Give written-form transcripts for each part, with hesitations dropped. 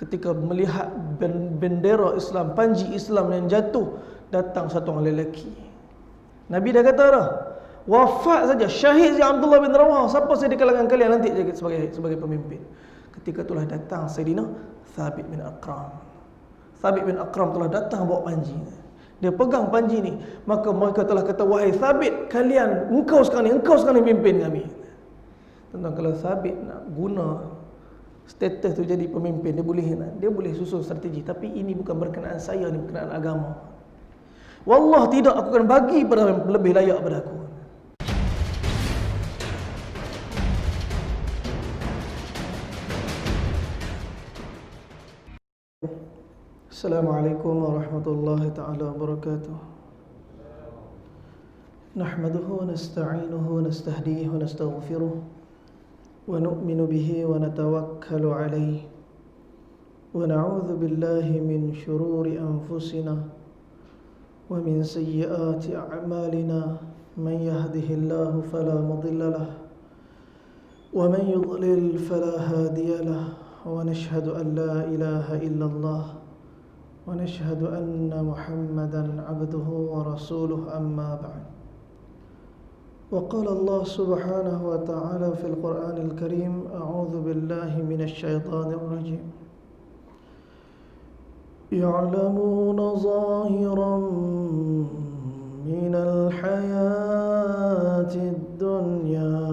ketika melihat bendera Islam, panji Islam yang jatuh, datang satu orang lelaki. Nabi dah kata dah, wafat saja, syahid si Abdullah bin Rawah, siapa saya di kalangan kalian nanti jadi sebagai pemimpin. Ketika itulah datang Sayyidina Thabit bin Aqram. Thabit bin Aqram telah datang bawa panji. Dia pegang panji ni, maka mereka telah kata, wahai Thabit, engkau sekarang ni pimpin kami. Tentang kalau Thabit nak guna status tu jadi pemimpin, dia boleh susun strategi, tapi ini bukan berkenaan saya, ini berkenaan agama. Wallah tidak, aku akan bagi pada yang lebih layak pada aku. Assalamualaikum warahmatullahi ta'ala wabarakatuh. Nahmaduhu wa nasta'inuhu wa nastahdihi wa nastaghfiruh wa nu'minu bihi wa natawakkalu alayhi wa na'udzu billahi min syururi anfusina wa min sayyiati a'malina, man yahdihillahu fala mudilla lahu wa man yudlil fala hadiya lahu, wa nashhadu an la ilaha illallah wa nashhadu anna Muhammadan abduhu wa rasuluh, amma ba'd. وقال الله سبحانه وتعالى في القرآن الكريم: أعوذ بالله من الشيطان الرجيم. يعلمون ظاهرا من الحياة الدنيا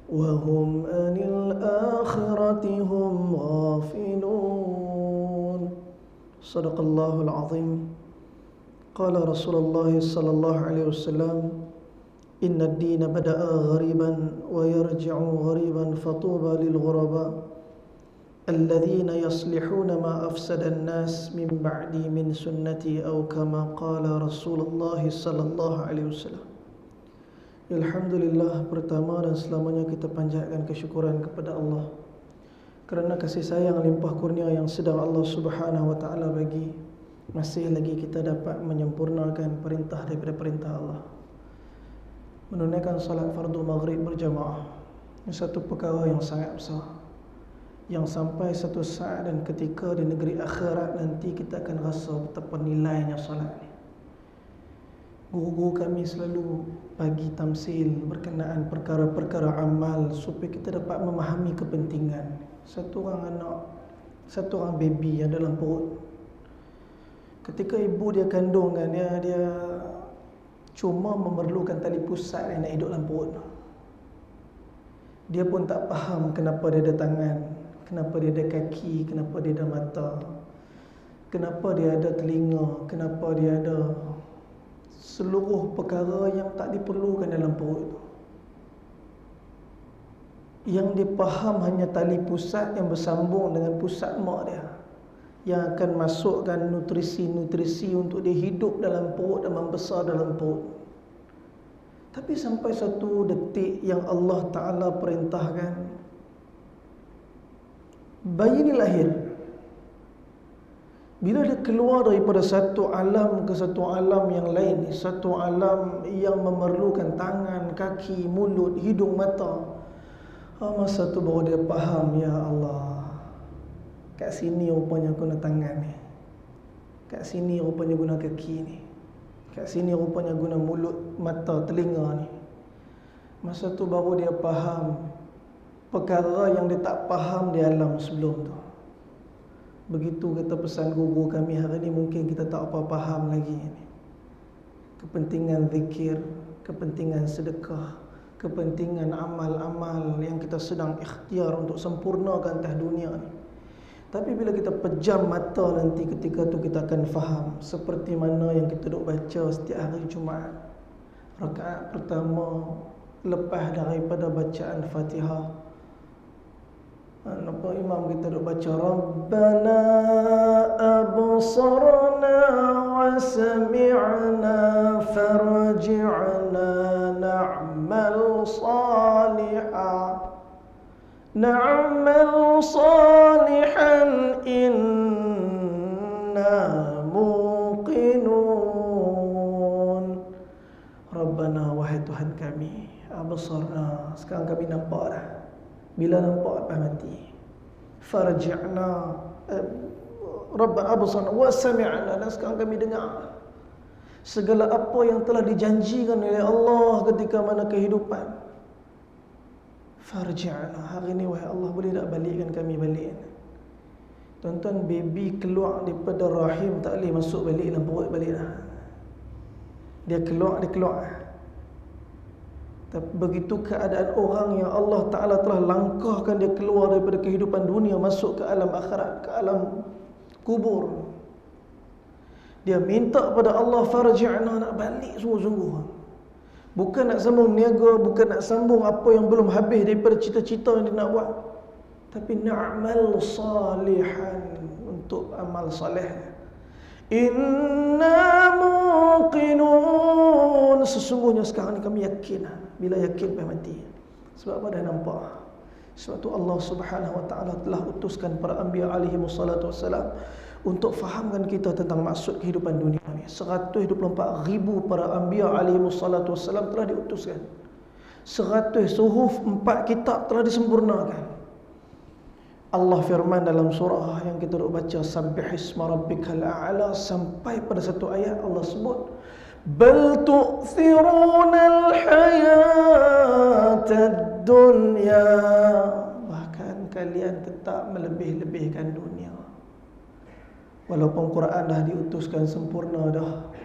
وهم عن الآخرة هم غافلون. صدق الله العظيم. قال رسول الله صلى الله عليه وسلم: إن الدين بدأ غريبا ويرجع غريبا فطوبى للغرباء الذين يصلحون ما أفسد الناس من بعدي من سنتي أو كما قال رسول الله صلى الله عليه وسلم. Alhamdulillah, pertama dan selamanya kita panjatkan kesyukuran kepada Allah kerana kasih sayang limpah kurnia yang sedang Allah Subhanahu wa taala bagi, masih lagi kita dapat menyempurnakan perintah daripada perintah Allah, menunaikan salat fardu maghrib berjamaah. Ini satu perkara yang sangat besar, yang sampai satu saat dan ketika di negeri akhirat nanti kita akan rasa betapa nilainya salat ni. Guru-guru kami selalu bagi tamsil berkenaan perkara-perkara amal supaya kita dapat memahami kepentingan satu orang anak, satu orang baby yang dalam perut. Ketika ibu dia kandungkan dia cuma memerlukan tali pusat yang nak hidup dalam perut. Dia pun tak faham kenapa dia ada tangan, kenapa dia ada kaki, kenapa dia ada mata, kenapa dia ada telinga, kenapa dia ada seluruh perkara yang tak diperlukan dalam perut. Yang dia faham hanya tali pusat yang bersambung dengan pusat mak dia, yang akan masukkan nutrisi-nutrisi untuk dia hidup dalam perut dan membesar dalam perut. Tapi sampai satu detik yang Allah Ta'ala perintahkan, bayi ni lahir. Bila dia keluar daripada satu alam ke satu alam yang lain, satu alam yang memerlukan tangan, kaki, mulut, hidung, mata, masa tu baru dia faham, ya Allah, kat sini rupanya guna tangan ni, kat sini rupanya guna kaki ni, kat sini rupanya guna mulut, mata, telinga ni. Masa tu baru dia faham perkara yang dia tak faham di alam sebelum tu. Begitu kata pesan guru kami hari ni, mungkin kita tak apa faham lagi ni. Kepentingan zikir, kepentingan sedekah, kepentingan amal-amal yang kita sedang ikhtiar untuk sempurnakan atas dunia ni. Tapi bila kita pejam mata nanti, ketika tu kita akan faham seperti mana yang kita duk baca setiap hari Jumaat. Rakaat pertama lepas daripada bacaan Fatihah, nampak imam kita duk baca Rabbana absarna wa sami'na farji'na na'mal salihan inna muqinun. Rabbana, wahai Tuhan kami, absarna, sekarang kami nampak dah. Bila nampak lepas mati. farji'na Rabbana absarna wa sami'na, dan sekarang kami dengar segala apa yang telah dijanjikan oleh Allah ketika mana kehidupan. Farji'na, hari ini wahai Allah, boleh tak balikkan kami balik? Tuan-tuan, baby keluar daripada rahim tak boleh masuk balik dalam perut balik dah. Dia keluar. Tapi begitu keadaan orang yang Allah Ta'ala telah langkahkan dia keluar daripada kehidupan dunia, masuk ke alam akhirat, ke alam kubur, dia minta pada Allah, farji'na, nak balik sungguh-sungguh. Bukan nak sambung niaga, bukan nak sambung apa yang belum habis daripada cita-cita yang dia nak buat, tapi na'mal salihan, untuk amal salih. Inna muqinun, sesungguhnya sekarang ni kami yakin. Bila yakin sampai mati. Sebab apa? Dah nampak. Sebab tu Allah Subhanahu wa taala telah utuskan para anbiya alaihi wassalatu wassalam untuk fahamkan kita tentang maksud kehidupan dunia ni. 124,000 para anbiya alaihi wassalatu wassalam telah diutuskan. 100 suhuf, 4 kitab telah disempurnakan. Allah firman dalam surah yang kita duk baca, Sabbihisma rabbikal a'la, sampai pada satu ayat Allah sebut, bal tu'thirunal hayatad dunya, bahkan kalian tetap melebih-lebihkan dunia. Walaupun Quran dah diutuskan sempurna dah,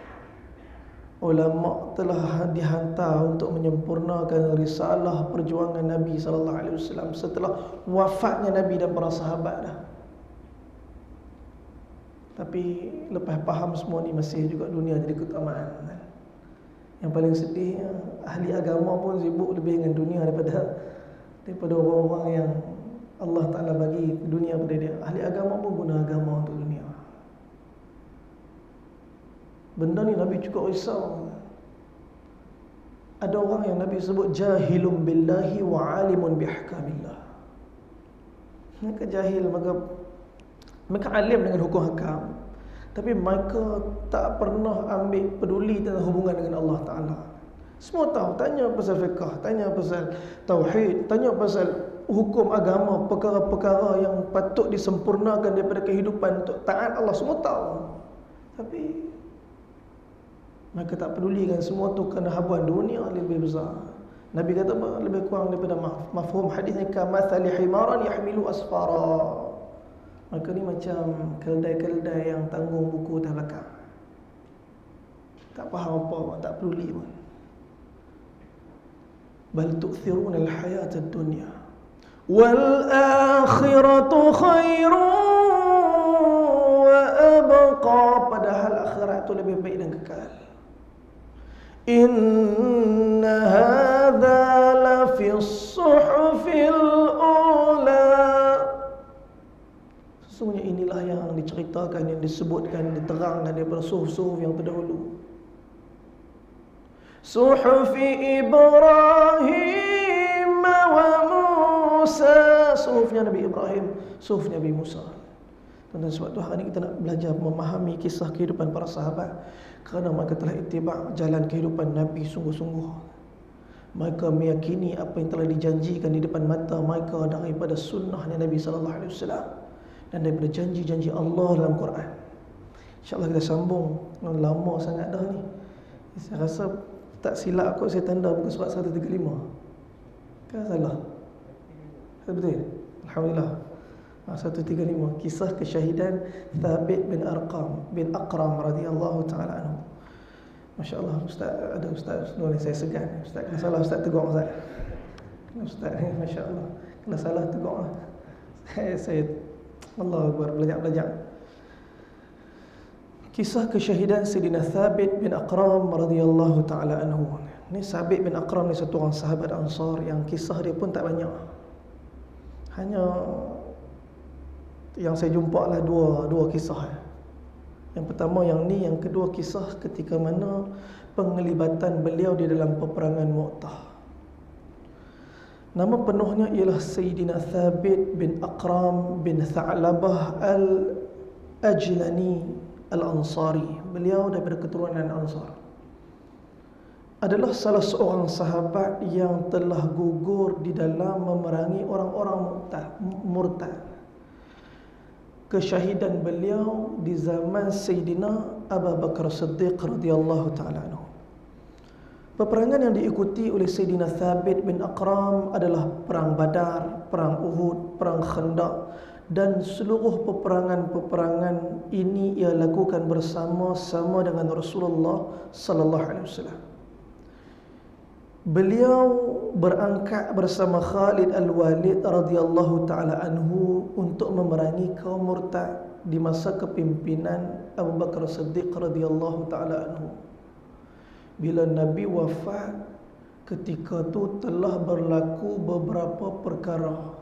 ulama telah dihantar untuk menyempurnakan risalah perjuangan Nabi SAW setelah wafatnya Nabi dan para sahabat dah. Tapi lepas faham semua ni, masih juga dunia jadi keutamaan. Yang paling sedih, ahli agama pun sibuk lebih dengan dunia daripada orang-orang yang Allah Ta'ala bagi dunia pada dia. Ahli agama pun guna agama untuk dunia. Benda ni Nabi cukup risau. Ada orang yang Nabi sebut jahilun billahi wa alimun bihkamillah. Mereka jahil, mereka alim dengan hukum hakam, tapi mereka tak pernah ambil peduli tentang hubungan dengan Allah Ta'ala. Semua tahu, tanya pasal fiqh, tanya pasal tauhid, tanya pasal hukum agama, perkara-perkara yang patut disempurnakan daripada kehidupan untuk taat Allah, semua tahu. Tapi mereka tak pedulikan semua tu kerana habuan dunia lebih besar. Nabi kata apa? Lebih kurang daripada mafhum hadisnya, kamathali himaran yahmilu asfara. Mereka ni macam keldai-keldai yang tanggung buku atas belakang, tak faham apa, tak peduli pun. Bal tu'thiruna al-hayata ad-dunya wal akhiratu khairun wa abqa, padahal akhirat tu lebih baik dan kekal. Inna hadza la fi as-suhufil ula, sesungguhnya inilah yang diceritakan, yang disebutkan, diterangkan daripada suhuf-suhuf yang terdahulu. Suhufi Ibrahim wa Musa, suhufnya Nabi Ibrahim, suhufnya Nabi Musa. Dan sebab tu hari ini kita nak belajar memahami kisah kehidupan para sahabat, kerana mereka telah ittiba' jalan kehidupan Nabi sungguh-sungguh. Mereka meyakini apa yang telah dijanjikan di depan mata mereka daripada sunnahnya Nabi SAW dan daripada janji-janji Allah dalam Quran. InsyaAllah kita sambung. Lama sangat dah ni. Saya rasa tak silap aku, saya tanda muka surat 135. Kan salah? Betul? Alhamdulillah. 135, kisah kesyahidan Thabit bin Aqram radhiyallahu taala anhu. Masya-Allah, ustaz Nur, saya segan. Ustaz kena salah, ustaz tegur ustaz. Ustaz ni masya-Allah, kena salah tegur. Saya Allah Akbar, belajar. Kisah kesyahidan Sayyidina Thabit bin Aqram radhiyallahu taala anhu. Ni Thabit bin Aqram ni satu orang sahabat Ansar yang kisah dia pun tak banyak. Hanya yang saya jumpa lah dua kisah. Yang pertama yang ni, yang kedua kisah ketika mana penglibatan beliau di dalam peperangan Mu'tah. Nama penuhnya ialah Sayyidina Thabit bin Aqram bin Tha'labah al-Ajlani al-Ansari. Beliau daripada keturunan Ansar. Adalah salah seorang sahabat yang telah gugur di dalam memerangi orang-orang murtad. kesyahidan beliau di zaman Sayyidina Abu Bakar Siddiq radhiyallahu ta'ala anhu. Peperangan yang diikuti oleh Sayyidina Thabit bin Aqram adalah perang Badar, perang Uhud, perang Khandaq, dan seluruh peperangan-peperangan ini ia lakukan bersama-sama dengan Rasulullah sallallahu alaihi wasallam. Beliau berangkat bersama Khalid Al-Walid radhiyallahu taala anhu untuk memerangi kaum murtad di masa kepimpinan Abu Bakar Siddiq radhiyallahu taala anhu. Bila Nabi wafat, ketika itu telah berlaku beberapa perkara.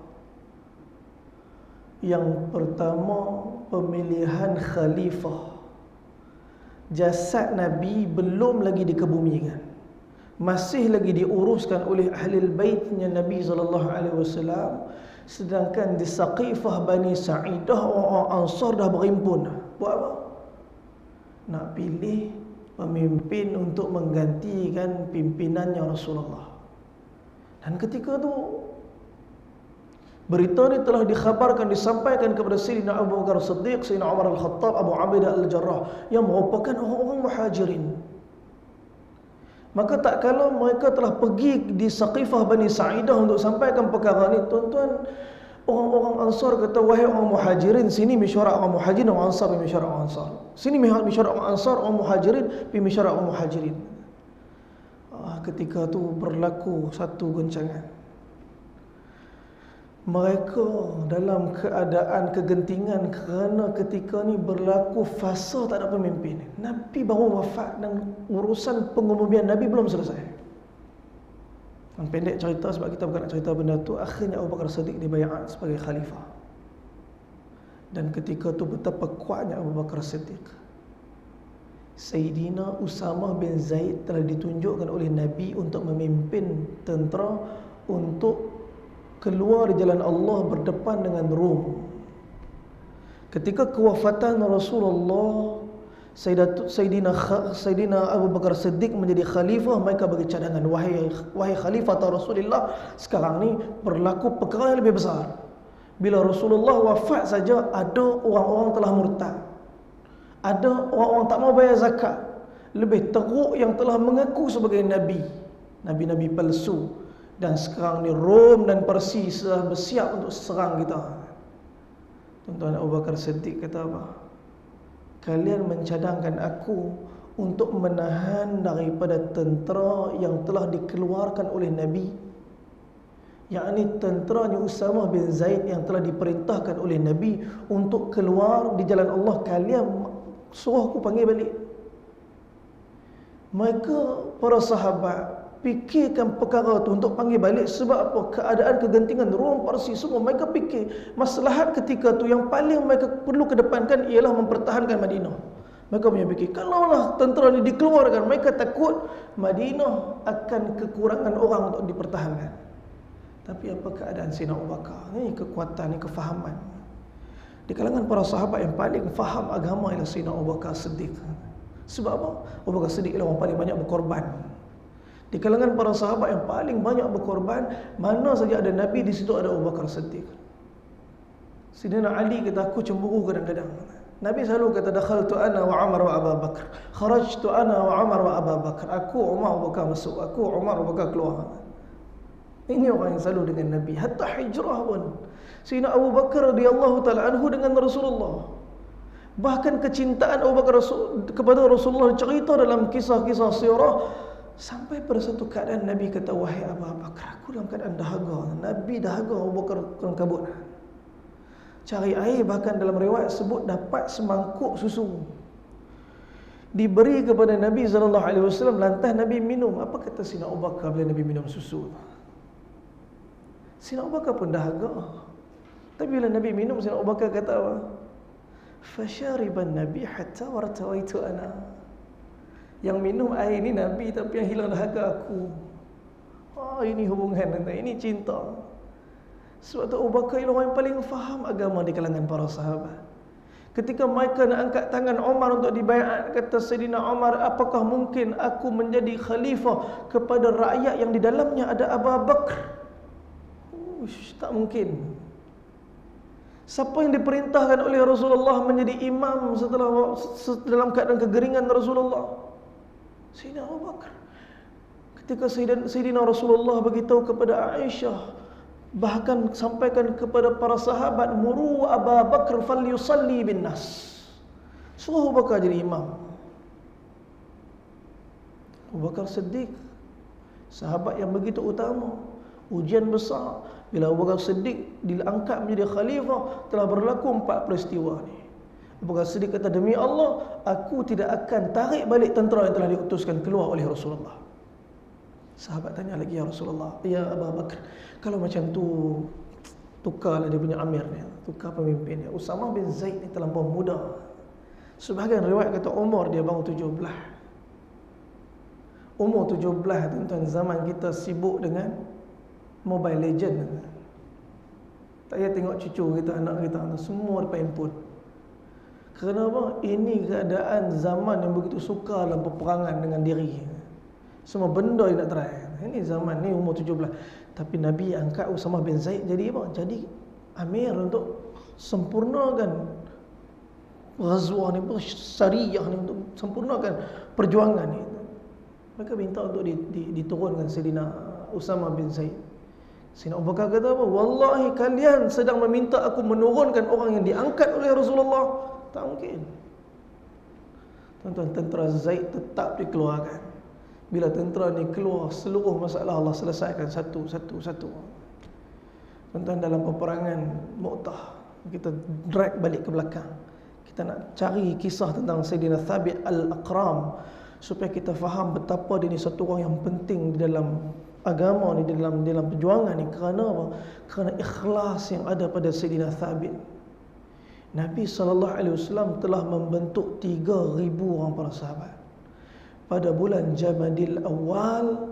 Yang pertama, pemilihan khalifah. Jasad Nabi belum lagi dikebumikan, masih lagi diuruskan oleh ahli baitnya Nabi SAW. Sedangkan di Saqifah Bani Sa'idah, orang Ansar dah berimpun. Buat apa? Nak pilih pemimpin untuk menggantikan pimpinannya Rasulullah. Dan ketika itu berita ini telah dikhabarkan, disampaikan kepada Sayyidina Abu Bakar Siddiq, Sayyidina Umar Al-Khattab, Abu Ubaidah Al-Jarrah, yang merupakan orang-orang muhajirin. Maka tak kala mereka telah pergi di Saqifah Bani Sa'idah untuk sampaikan perkara ini, tuan-tuan, orang-orang Ansar kata, wahai orang muhajirin, sini mesyuarat orang muhajirin, orang Ansar pergi mesyuarat orang Ansar. Sini mesyuarat orang Ansar, orang muhajirin pergi mesyuarat orang muhajirin. Ketika itu berlaku satu goncangan. Mereka dalam keadaan kegentingan kerana ketika ni berlaku fasa tak ada pemimpin. Nabi baru wafat dan urusan pengumuman Nabi belum selesai. Pendek cerita, sebab kita bukan nak cerita benda tu, akhirnya Abu Bakar Siddiq dibayar sebagai khalifah. Dan ketika tu betapa kuatnya Abu Bakar Siddiq. Sayyidina Usamah bin Zaid telah ditunjukkan oleh Nabi untuk memimpin tentera untuk keluar di jalan Allah berdepan dengan Rom. Ketika kewafatan Rasulullah, Sayyidina Abu Bakar Siddiq menjadi khalifah, mereka bagi cadangan, wahai khalifah Rasulullah, sekarang ni berlaku perkara yang lebih besar. Bila Rasulullah wafat saja, ada orang-orang telah murtad, ada orang-orang tak mau bayar zakat, lebih teruk yang telah mengaku sebagai nabi, nabi-nabi palsu. Dan sekarang ni Rom dan Parsi sudah bersiap untuk serang kita. Tuan-tuan, Abu Bakar Siddiq kata apa? Kalian mencadangkan aku untuk menahan daripada tentera yang telah dikeluarkan oleh Nabi, yakni tenteranya Usamah bin Zaid yang telah diperintahkan oleh Nabi untuk keluar di jalan Allah. Kalian suruh aku panggil balik. Mereka, para sahabat, fikirkan perkara tu untuk panggil balik. Sebab apa? Keadaan kegentingan Rom, Parsi semua, mereka fikir maslahat ketika tu yang paling mereka perlu kedepankan ialah mempertahankan Madinah. Mereka punya fikir, kalaulah tentera ni dikeluarkan, mereka takut Madinah akan kekurangan orang untuk dipertahankan. Tapi apa keadaan Sayyidina Abu Bakar? Ini kekuatan, ini kefahaman. Di kalangan para sahabat yang paling faham agama ialah Sayyidina Abu Bakar Siddiq. Sebab apa? Abu Bakar Siddiq ialah orang paling banyak berkorban. Di kalangan para sahabat yang paling banyak berkorban, mana saja ada Nabi, di situ ada Abu Bakar Siddiq. Sayyidina Ali kata, aku cemburu kadang-kadang. Nabi selalu kata, dakhaltu ana wa Umar wa Abu Bakar, kharajtu ana wa Umar wa Abu Bakar. Aku, Umar, Abu Bakar masuk, aku, Umar, Abu Bakar keluar. Ini orang yang selalu dengan Nabi. Hatta hijrah pun Sayyidina Abu Bakar radhiyallahu ta'ala anhu dengan Rasulullah. Bahkan kecintaan Abu Bakar kepada Rasulullah cerita dalam kisah-kisah sirah. Sampai pada satu keadaan Nabi kata, wahai Abu Bakar, aku dalam keadaan dahaga. Nabi dahaga, Abu Bakar dalam kabut, cari air. Bahkan dalam riwayat sebut dapat semangkuk susu diberi kepada Nabi SAW. Lantas Nabi minum. Apa kata Sayyidina Abu Bakar bila Nabi minum susu? Sayyidina Abu Bakar pun dahaga. Tapi bila Nabi minum, Sayyidina Abu Bakar kata apa? Fasyariban Nabi hatta wartawaitu ana. Yang minum air ini Nabi, tapi yang hilang dahaga aku. Ini hubungan, ini cinta. Sebab tu Abu Bakar ialah orang yang paling faham agama di kalangan para sahabat. Ketika mereka nak angkat tangan Umar untuk dibaiat, kata Sayyidina Umar, apakah mungkin aku menjadi khalifah kepada rakyat yang di dalamnya ada Abu Bakar? Tak mungkin. Siapa yang diperintahkan oleh Rasulullah menjadi imam setelah dalam keadaan kegeringan Rasulullah? Sayyidina Abu Bakar. Ketika Sayyidina Rasulullah beritahu kepada Aisyah, bahkan sampaikan kepada para sahabat, muru Abu Bakar falyusalli bin nas. Suruh Abu Bakar jadi imam. Abu Bakar Siddiq, sahabat yang begitu utama, ujian besar. Bila Abu Bakar Siddiq diangkat menjadi khalifah, telah berlaku 4 peristiwa ni. Abu Bakar Siddiq kata, demi Allah, aku tidak akan tarik balik tentera yang telah diutuskan keluar oleh Rasulullah. Sahabat tanya lagi, ya Rasulullah, ya Abu Bakar, kalau macam tu, tukarlah dia punya amir ni, tukar pemimpinnya. Usamah bin Zaid ni terlampau muda. Sebahagian riwayat kata umur dia baru 17. Umur 17, tuan-tuan, zaman kita sibuk dengan Mobile Legend. Tak payah tengok cucu kita, anak kita, semua dapat handphone. Kerana apa? Ini keadaan zaman yang begitu sukar dalam peperangan dengan diri. Semua benda yang nak try. Ini zaman ni umur 17. Tapi Nabi angkat Usamah bin Zaid jadi apa? Jadi amir untuk sempurnakan ghazwah ni, syariah ni, untuk sempurnakan perjuangan ni. Mereka minta untuk diturunkan Sayyidina Usamah bin Zaid. Sayyidina Abu Bakar kata apa? Wallahi kalian sedang meminta aku menurunkan orang yang diangkat oleh Rasulullah. Tak mungkin. Tuan-tuan, tentera Zaid tetap dikeluarkan. Bila tentera ni keluar, seluruh masalah Allah selesaikan satu. Tuan-tuan, dalam peperangan Mu'tah, kita drag balik ke belakang. Kita nak cari kisah tentang Sayyidina Thabit Al-Aqram, supaya kita faham betapa dia ni satu orang yang penting di dalam agama ni, dalam perjuangan ni. Kerana apa? Kerana ikhlas yang ada pada Sayyidina Thabit. Nabi SAW telah membentuk 3,000 orang para sahabat. Pada bulan Jamadil Awal,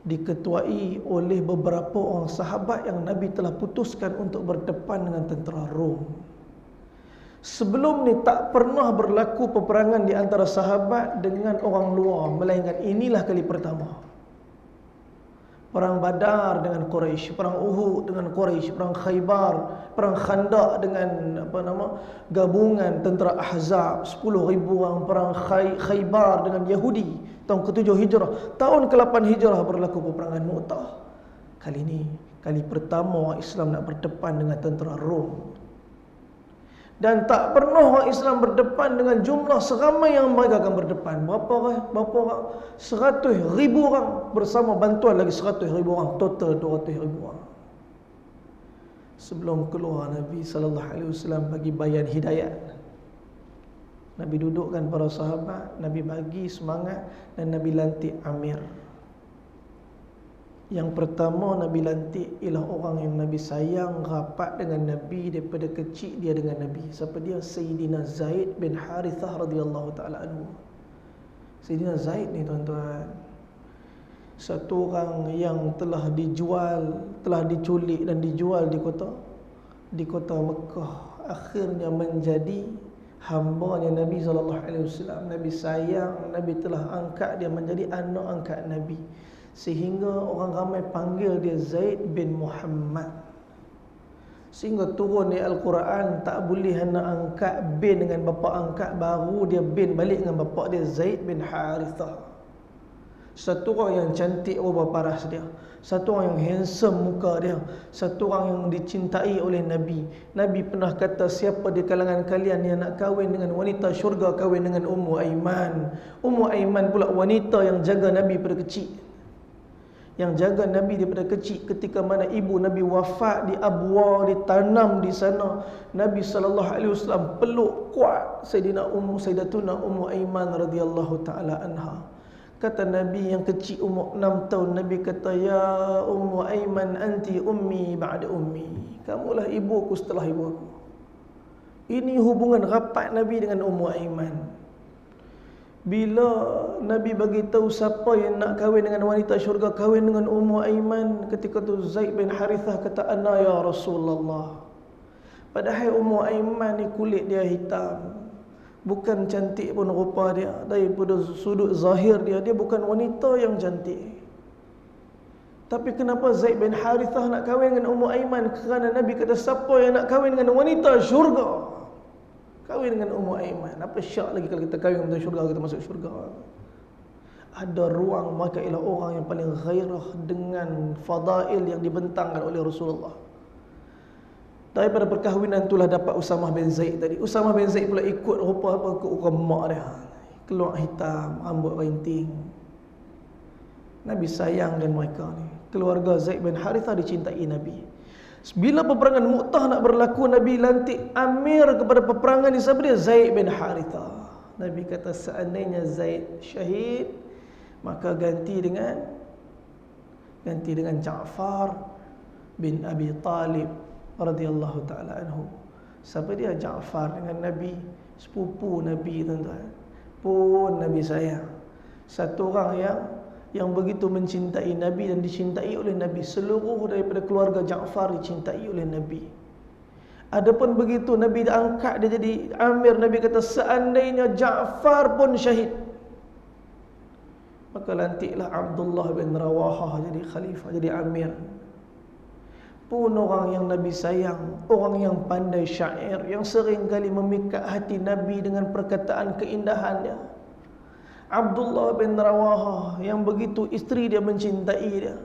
diketuai oleh beberapa orang sahabat yang Nabi telah putuskan untuk berdepan dengan tentera Rom. Sebelum ni tak pernah berlaku peperangan di antara sahabat dengan orang luar, melainkan inilah kali pertama. Perang Badar dengan Quraisy, perang Uhud dengan Quraisy, perang Khaybar, perang Khandaq dengan gabungan tentera Ahzab 10,000 orang, perang Khaybar dengan Yahudi tahun ke-7 Hijrah, tahun ke-8 Hijrah berlaku peperangan Mu'tah. Kali ini kali pertama orang Islam nak berdepan dengan tentera Rom. Dan tak pernah orang Islam berdepan dengan jumlah seramai yang mereka akan berdepan. Berapa orang? 100,000 orang bersama bantuan lagi 100,000 orang. Total 200,000 orang. Sebelum keluar, Nabi SAW bagi bayan hidayat. Nabi dudukkan para sahabat, Nabi bagi semangat, dan Nabi lantik amir. Yang pertama Nabi lantik ialah orang yang Nabi sayang, rapat dengan Nabi daripada kecil dia dengan Nabi. Siapa dia? Sayyidina Zaid bin Harithah radhiyallahu taala anhu. Sayyidina Zaid ni, tuan-tuan, satu orang yang telah diculik dan dijual di kota Mekah, akhirnya menjadi hambanya Nabi SAW. Nabi sayang, Nabi telah angkat dia menjadi anak angkat Nabi, sehingga orang ramai panggil dia Zaid bin Muhammad. Sehingga turun di Al-Quran, tak boleh nak angkat bin dengan bapa angkat, baru dia bin balik dengan bapa dia, Zaid bin Harithah. Satu orang yang cantik rupa paras dia, satu orang yang handsome muka dia, satu orang yang dicintai oleh Nabi. Nabi pernah kata, siapa di kalangan kalian yang nak kahwin dengan wanita syurga, kahwin dengan Ummu Aiman. Ummu Aiman pula wanita yang jaga Nabi pada kecil, yang jaga Nabi daripada kecil. Ketika mana ibu Nabi wafat di Abwa, ditanam di sana, Nabi SAW peluk kuat Sayyidatuna Ummu Aiman radhiyallahu taala anha. Kata Nabi yang kecil umur 6 tahun, Nabi kata, ya Ummu Aiman, anti ummi ba'da ummi. Kamulah ibuku setelah ibuku. Ini hubungan rapat Nabi dengan Ummu Aiman. Bila Nabi bagi tahu siapa yang nak kahwin dengan wanita syurga, kahwin dengan Ummu Aiman, ketika tu Zaid bin Harithah kata, ana ya Rasulullah. Padahal Ummu Aiman ni kulit dia hitam, bukan cantik pun rupa dia. Daripada sudut zahir dia bukan wanita yang cantik. Tapi kenapa Zaid bin Harithah nak kahwin dengan Ummu Aiman? Kerana Nabi kata siapa yang nak kahwin dengan wanita syurga, kahwin dengan Ummu Aiman. Apa syak lagi kalau kita kahwin dengan syurga, kita masuk syurga? Ada ruang, maka ialah orang yang paling ghairah dengan fadail yang dibentangkan oleh Rasulullah. Daripada perkahwinan itulah dapat Usamah bin Zaid tadi. Usamah bin Zaid pula ikut rupa apa, ikut orang mak dia. Keluar hitam, rambut rinting. Nabi sayangkan mereka ni. Keluarga Zaid bin Harithah dicintai Nabi. Bila peperangan Mu'tah nak berlaku, Nabi lantik amir kepada peperangan ni. Siapa dia? Zaid bin Harithah. Nabi kata seandainya Zaid syahid, maka ganti dengan Ja'far bin Abi Talib radhiyallahu ta'ala anhu. Siapa dia? Ja'far dengan Nabi, sepupu Nabi, tuan-tuan. Pun Nabi sayang. Satu orang yang begitu mencintai Nabi dan dicintai oleh Nabi. Seluruh daripada keluarga Ja'far dicintai oleh Nabi. Adapun begitu Nabi angkat dia jadi amir, Nabi kata seandainya Ja'far pun syahid, maka lantiklah Abdullah bin Rawahah jadi khalifah, jadi amir. Pun orang yang Nabi sayang, orang yang pandai syair, yang sering kali memikat hati Nabi dengan perkataan keindahannya. Abdullah bin Rawahah yang begitu isteri dia mencintai dia.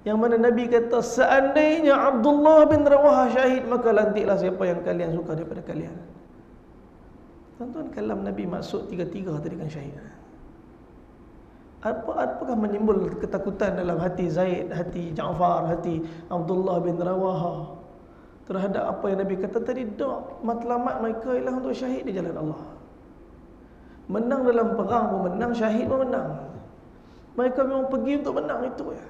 Yang mana Nabi kata seandainya Abdullah bin Rawahah syahid, maka lantiklah siapa yang kalian suka daripada kalian. Tuan-tuan, kalam Nabi maksud tiga-tiga tadi kan syahid. Apakah menimbul ketakutan dalam hati Zaid, hati Ja'far, hati Abdullah bin Rawahah terhadap apa yang Nabi kata tadi? Tak, matlamat mereka ialah untuk syahid di jalan Allah. Menang dalam perang pun menang, syahid pun menang. Mereka memang pergi untuk menang itu ya.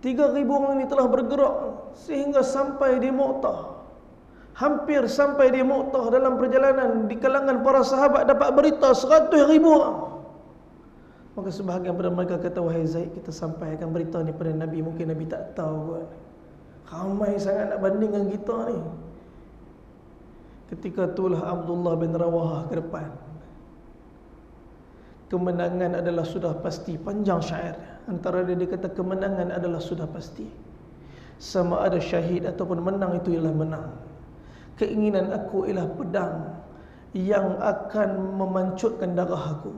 3,000 orang ini telah bergerak sehingga sampai di Mu'tah. Hampir sampai di Mu'tah, dalam perjalanan di kalangan para sahabat dapat berita 100,000 orang. Maka sebahagian pada mereka kata, wahai Zaid, kita sampaikan berita ni pada Nabi, mungkin Nabi tak tahu kot. Ramai sangat nak banding dengan kita ni. Ketika itulah Abdullah bin Rawahah ke depan. Kemenangan adalah sudah pasti. Panjang syair. Antara dia kata kemenangan adalah sudah pasti. Sama ada syahid ataupun menang, itu ialah menang. Keinginan aku ialah pedang yang akan memancutkan darah aku,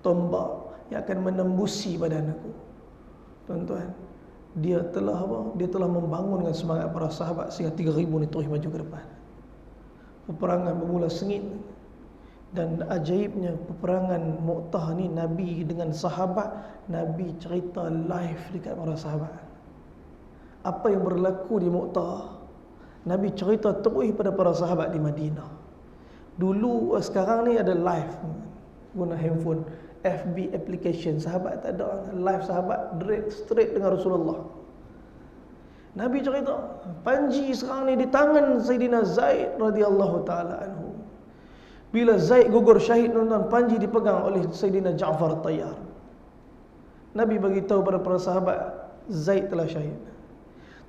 tombak yang akan menembusi badan aku. Tuan-tuan, dia telah membangunkan semangat para sahabat sehingga 3,000 ni terus maju ke depan. Peperangan bermula sengit. Dan ajaibnya peperangan Mu'tah ni, Nabi dengan sahabat, Nabi cerita live dekat para sahabat. Apa yang berlaku di Mu'tah, Nabi cerita terus pada para sahabat di Madinah. Dulu, sekarang ni ada live, guna handphone, FB application, sahabat tak ada, live sahabat direct straight dengan Rasulullah. Nabi cerita, panji sekarang ni di tangan Sayyidina Zaid radhiyallahu ta'ala anhu. Bila Zaid gugur syahid, tuan-tuan, panji dipegang oleh Sayyidina Ja'far Tayyar. Nabi bagi tahu pada para sahabat, Zaid telah syahid.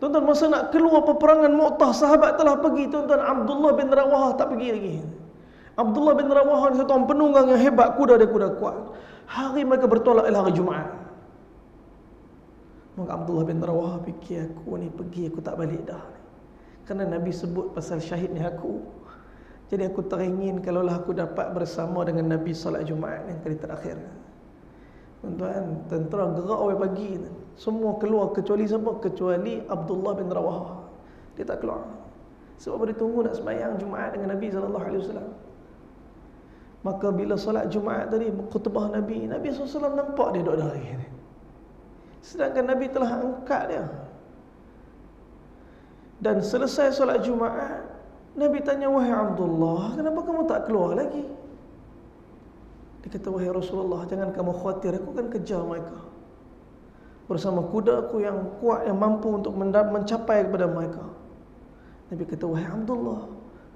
Tuan-tuan, masa nak keluar peperangan Mu'tah, sahabat telah pergi, tuan-tuan. Abdullah bin Rawahah tak pergi lagi. Abdullah bin Rawahah ni satu orang penunggang yang hebat, kuda dia kuda kuat. Hari mereka bertolak ialah hari Jumaat. Maka Abdullah bin Rawahah fikir, aku ni pergi, aku tak balik dah. Kerana Nabi sebut pasal syahid ni aku. Jadi aku teringin kalaulah aku dapat bersama dengan Nabi solat Jumaat yang kali terakhir. Tuan-tuan, tentera gerak awal pagi. Semua keluar kecuali siapa? Kecuali Abdullah bin Rawahah. Dia tak keluar. Sebab dia tunggu nak sembahyang Jumaat dengan Nabi SAW. Maka bila solat Jumaat tadi, khutbah Nabi SAW nampak dia duduk dari. Sedangkan Nabi telah angkat dia. Dan selesai solat Jumaat, Nabi tanya, wahai Abdullah, kenapa kamu tak keluar lagi? Dia kata, wahai Rasulullah, jangan kamu khawatir, aku akan kejar mereka bersama kuda aku yang kuat, yang mampu untuk mencapai kepada mereka. Nabi kata, wahai Abdullah,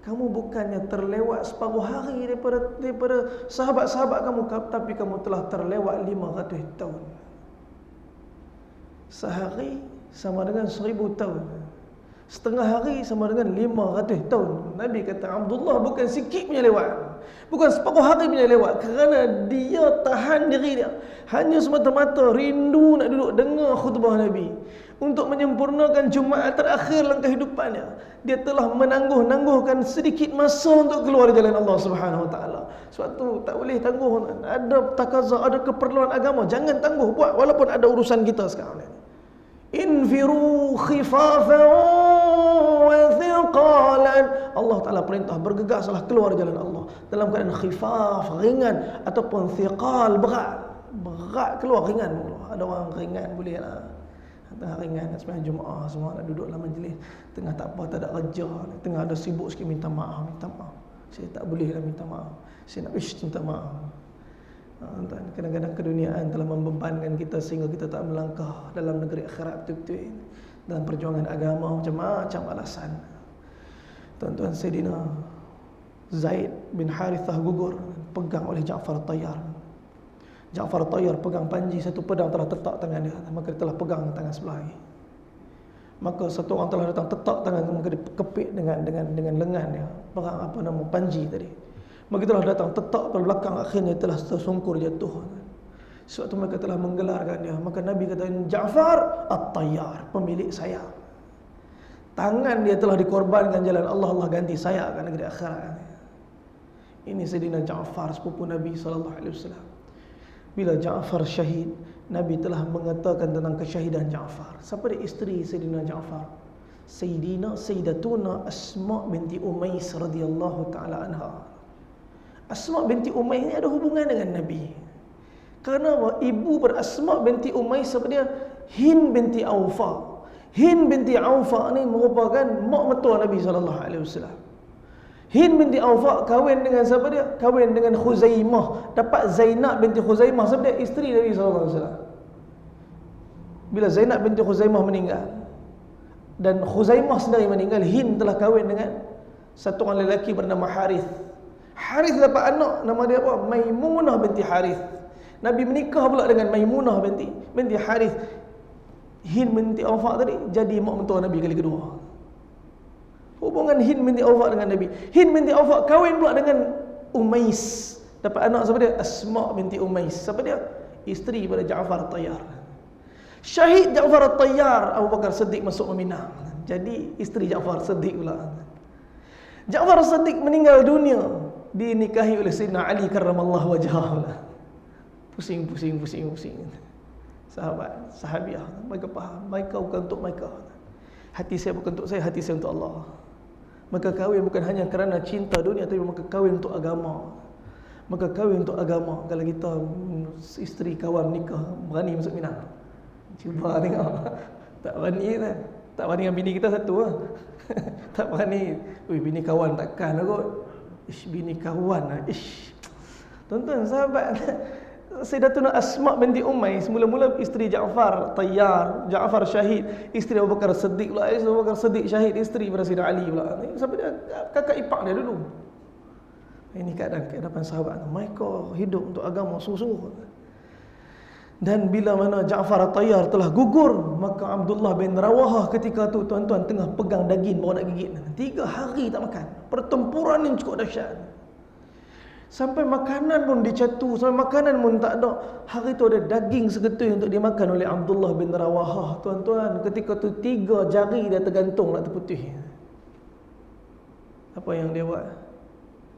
kamu bukannya terlewat separuh hari daripada sahabat-sahabat kamu, tapi kamu telah terlewat 500 tahun. Sehari sama dengan 1000 tahun. Setengah hari sama dengan 500 tahun. Nabi kata Abdullah bukan sikit punya lewat, bukan separuh hari punya lewat, kerana dia tahan diri dia hanya semata-mata rindu nak duduk dengar khutbah Nabi, untuk menyempurnakan Jumaat terakhir dalam kehidupannya. Dia telah menangguh-nangguhkan sedikit masa untuk keluar jalan Allah Subhanahu Wa Taala. Sebab tu tak boleh tangguh. Ada takaza, ada keperluan agama, jangan tangguh buat walaupun ada urusan kita sekarang ni. Infiru khifafan wa thiqalan. Allah Ta'ala perintah bergegaslah keluar jalan Allah dalam keadaan khifaf, ringan, ataupun thiqal, berat. Berat keluar, ringan keluar. Ada orang ringan boleh lah, tengah ringan nak sembahyang Jumaat, semua nak duduk dalam majlis, tengah tak apa, tak ada kerja, tengah ada sibuk sikit, minta maaf. Saya tak boleh lah minta maaf, saya nak minta maaf. Kadang-kadang keduniaan telah membebankan kita sehingga kita tak melangkah dalam negeri akhirat betul-betul. Dalam perjuangan agama macam-macam alasan. Tuan-tuan, Sayyidina Zaid bin Harithah gugur, pegang oleh Ja'far Tayyar. Ja'far Tayyar pegang panji, satu pedang telah tetap tangan dia, maka dia telah pegang tangan sebelah lagi. Maka satu orang telah datang tetap tangan, maka dia kepit dengan lengan dia, pegang panji tadi. Maka telah datang tetap pada belakang, akhirnya telah tersungkur jatuh. Sebab tu mereka telah menggelarkan dia. Maka Nabi kata, Ja'far At-Tayyar, pemilik sayap. Tangan dia telah dikorbankan jalan Allah, Allah ganti sayap kat negeri akhirat. Ini Sayyidina Ja'far, sepupu Nabi SAW. Bila Ja'far syahid, Nabi telah mengatakan tentang kesyahidan Ja'far. Siapa dia isteri Sayyidina Ja'far? Sayyidatuna Asma binti Umais radhiyallahu ta'ala anha. Asma binti Umais ni ada hubungan dengan Nabi. Kerana apa? Ibu berasma binti Umais, siapa dia? Hind binti Aufa. Hind binti Aufa ni merupakan mak mertua Nabi SAW. Hind binti Aufa kahwin dengan siapa dia? Kahwin dengan Khuzaimah. Dapat Zainab binti Khuzaimah. Siapa dia? Isteri Nabi SAW. Bila Zainab binti Khuzaimah meninggal dan Khuzaimah sendiri meninggal, Hind telah kahwin dengan satu orang lelaki bernama Harith. Harith dapat anak, nama dia apa? Maimunah binti Harith. Nabi menikah pula dengan Maimunah binti Harith. Hind binti Aufa tadi jadi mak mentua Nabi kali kedua. Hubungan Hind binti Aufa dengan Nabi. Hind binti Aufa kahwin pula dengan Umais. Dapat anak siapa dia? Asma binti Umais. Siapa dia? Isteri pada Ja'far At-Tayyar. Syahid Ja'far At-Tayyar, Abu Bakar Siddiq masuk meminang. Jadi isteri Ja'far Siddiq pula. Ja'far Siddiq meninggal dunia, dinikahi oleh Sayyidina Ali karramallahu wajhah. Pusing. Sahabiah, mereka faham, mereka bukan untuk mereka. Hati saya bukan untuk saya, hati saya untuk Allah. Maka kahwin bukan hanya kerana cinta dunia, tapi maka kahwin untuk agama. Maka kahwin untuk agama. Kalau kita isteri kawan nikah, berani masuk minang. Cuba tengok. Tak berani kan? Tak berani dengan bini kita satu lah. Tak berani. Bini kawan takkan lah kot. Bini kawan lah. Tuan-tuan, sahabat, Sayyidatuna Asma binti Umais, mula-mula isteri Ja'far Tayyar, Ja'far syahid, isteri Abu Bakar Siddiq pula. Abu Bakar Siddiq syahid, isteri pada Sayyidina Ali pula. Sampai dia kakak ipar dia dulu. Ini keadaan sahabat, mereka hidup untuk agama sungguh-sungguh. Dan bila mana Ja'far Tayyar telah gugur, maka Abdullah bin Rawahah ketika tu, tuan-tuan, tengah pegang daging bawa nak gigit. 3 hari tak makan. Pertempuran yang cukup dahsyat. Sampai makanan pun dicatu, sampai makanan pun tak ada. Hari tu ada daging segetui untuk dimakan oleh Abdullah bin Rawahah. Tuan-tuan, ketika tu 3 jari dia tergantung nak terputih. Apa yang dia buat?